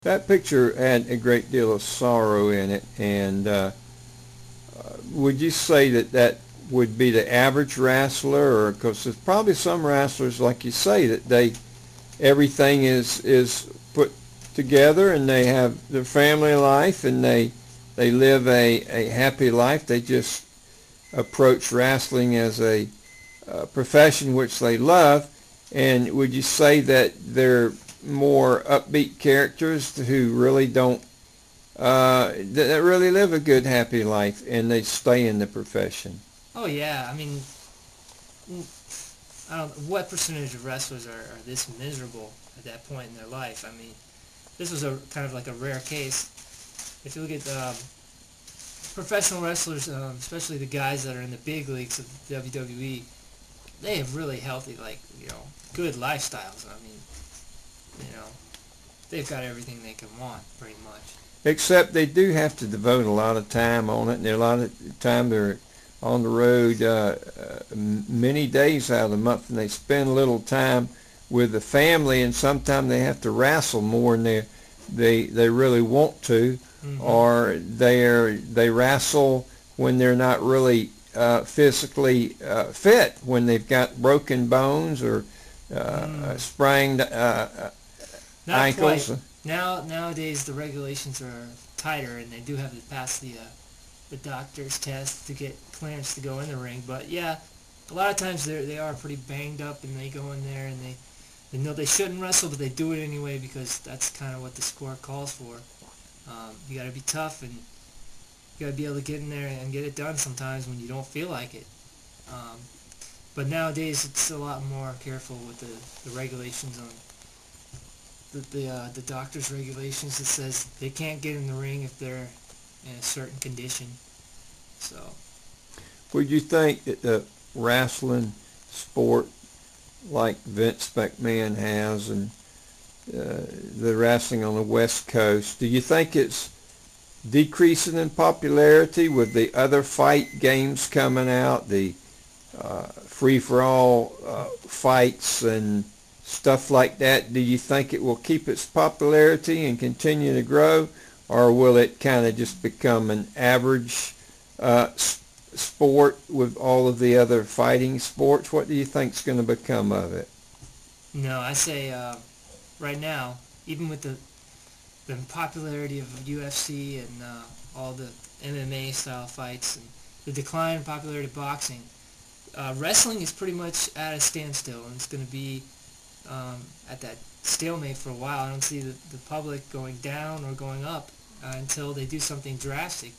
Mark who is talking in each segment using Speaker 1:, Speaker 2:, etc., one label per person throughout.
Speaker 1: That picture had a great deal of sorrow in it, and would you say that that would be the average wrestler, or because there's probably some wrestlers, like you say, that everything is put together and they have their family life and they live a happy life. They just approach wrestling as a profession which they love. And would you say that they're more upbeat characters who really don't that really live a good happy life and they stay in the profession?
Speaker 2: Oh yeah, I mean, I don't. What percentage of wrestlers are this miserable at that point in their life? I mean, this was a kind of like a rare case. If you look at professional wrestlers, especially the guys that are in the big leagues of WWE, they have really healthy, like, good lifestyles. I mean, they've got everything they can want, pretty much.
Speaker 1: Except they do have to devote a lot of time on it, and a lot of time they're on the road many days out of the month, and they spend a little time with the family, and sometimes they have to wrestle more than they really want to, or they wrestle when they're not really physically fit, when they've got broken bones or sprained ankles.
Speaker 2: Quite. Nowadays the regulations are tighter, and they do have to pass the doctor's test to get clearance to go in the ring. But yeah, a lot of times they are pretty banged up, and they go in there and they know they shouldn't wrestle, but they do it anyway because that's kind of what the sport calls for. You got to be tough, and you got to be able to get in there and get it done sometimes when you don't feel like it. But nowadays it's a lot more careful with the regulations on the doctor's regulations that says they can't get in the ring if they're in a certain condition. So,
Speaker 1: would you think that the wrestling sport, like Vince McMahon has, and the wrestling on the West Coast, do you think it's decreasing in popularity with the other fight games coming out, the free-for-all fights and stuff like that? Do you think it will keep its popularity and continue to grow, or will it kind of just become an average sport with all of the other fighting sports? What do you think is going to become of it?
Speaker 2: No, I say right now, even with the popularity of UFC and all the MMA style fights and the decline in popularity of boxing, wrestling is pretty much at a standstill, and it's going to be at that stalemate for a while. I don't see the public going down or going up until they do something drastic.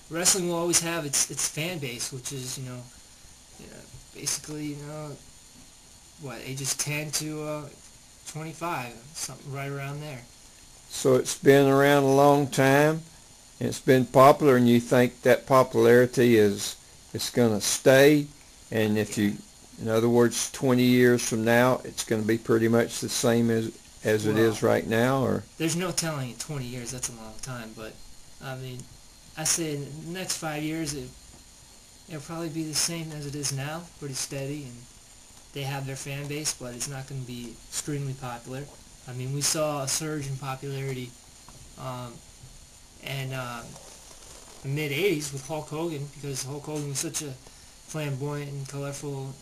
Speaker 2: Wrestling will always have its fan base, which is basically ages 10 to 25, something right around there.
Speaker 1: So it's been around a long time, and it's been popular, and you think that popularity is going to stay, and if you, in other words, 20 years from now, it's going to be pretty much the same as it is right now? Or
Speaker 2: there's no telling in 20 years. That's a long time, but I mean, I say in the next 5 years it'll probably be the same as it is now, pretty steady, and they have their fan base, but it's not going to be extremely popular. I mean, we saw a surge in popularity in the mid-'80s with Hulk Hogan, because Hulk Hogan was such a flamboyant and colorful,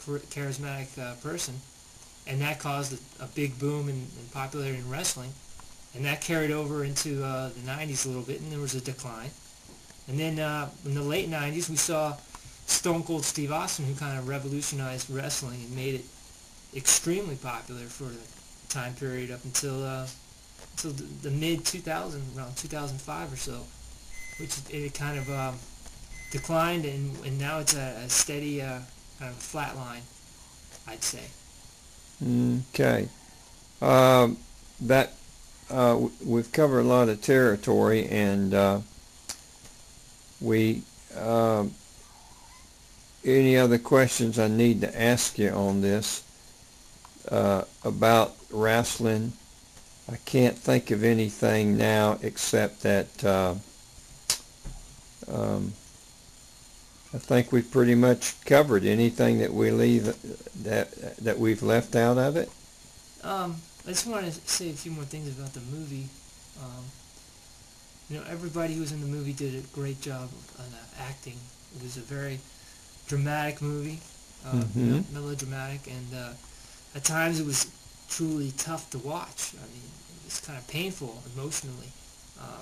Speaker 2: charismatic person, and that caused a big boom in popularity in wrestling, and that carried over into the 90s a little bit, and there was a decline. And then in the late 90s, we saw Stone Cold Steve Austin, who kind of revolutionized wrestling and made it extremely popular for the time period up until the mid-2000s, around 2005 or so, which it kind of declined, and now it's a steady kind of a flat line, I'd say.
Speaker 1: Okay. We've covered a lot of territory, and any other questions I need to ask you on this about wrestling? I can't think of anything now except that I think we've pretty much covered anything that we've left out of it.
Speaker 2: I just want to say a few more things about the movie. Everybody who was in the movie did a great job on acting. It was a very dramatic movie, melodramatic, and at times it was truly tough to watch. I mean, it was kind of painful emotionally,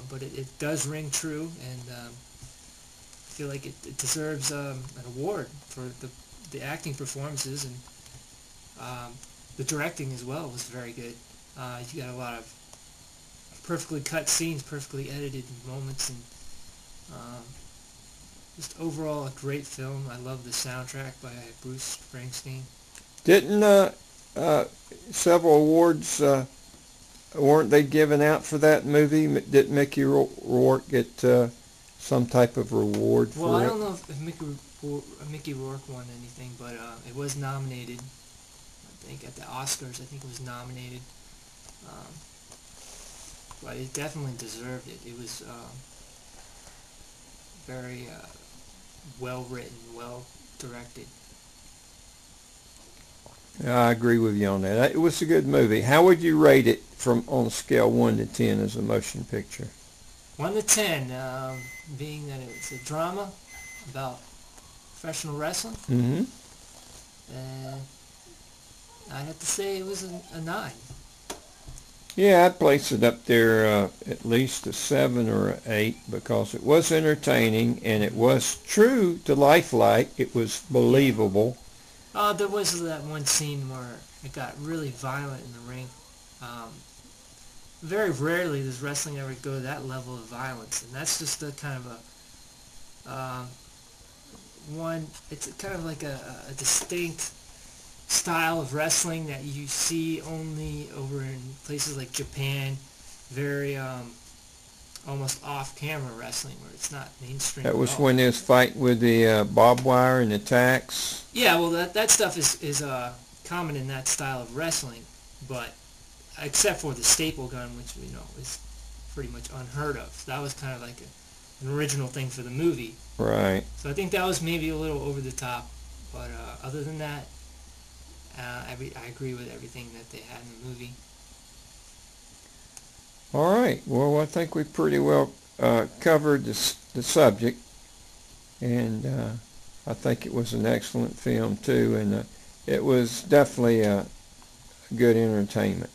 Speaker 2: but it does ring true, and I feel like it deserves an award for the acting performances, and the directing as well was very good. You got a lot of perfectly cut scenes, perfectly edited moments, and just overall a great film. I love the soundtrack by Bruce Springsteen.
Speaker 1: Didn't several awards weren't they given out for that movie? Did Mickey Rourke get some type of reward for it?
Speaker 2: Well, I don't know if Mickey Rourke won anything, but it was nominated. I think at the Oscars, I think it was nominated. But it definitely deserved it. It was very well written, well directed.
Speaker 1: I agree with you on that. It was a good movie. How would you rate it on a scale 1 to 10 as a motion picture?
Speaker 2: 1 to 10, being that it's a drama about professional wrestling.
Speaker 1: Mm-hmm.
Speaker 2: I'd have to say it was a 9.
Speaker 1: Yeah, I'd place it up there at least a 7 or an 8 because it was entertaining and it was true to lifelike. It was believable.
Speaker 2: There was that one scene where it got really violent in the ring. Very rarely does wrestling ever go to that level of violence, and that's just a kind of a one. It's kind of like a distinct style of wrestling that you see only over in places like Japan. Very almost off-camera wrestling where it's not mainstream.
Speaker 1: That was
Speaker 2: at all.
Speaker 1: when they was fighting with the barbed wire and the tacks.
Speaker 2: Yeah, well, that stuff is common in that style of wrestling, but except for the staple gun, which is pretty much unheard of. So that was kind of like an original thing for the movie.
Speaker 1: Right.
Speaker 2: So I think that was maybe a little over the top, but other than that, I agree with everything that they had in the movie.
Speaker 1: All right. Well, I think we pretty well covered the subject, and I think it was an excellent film too, and it was definitely good entertainment.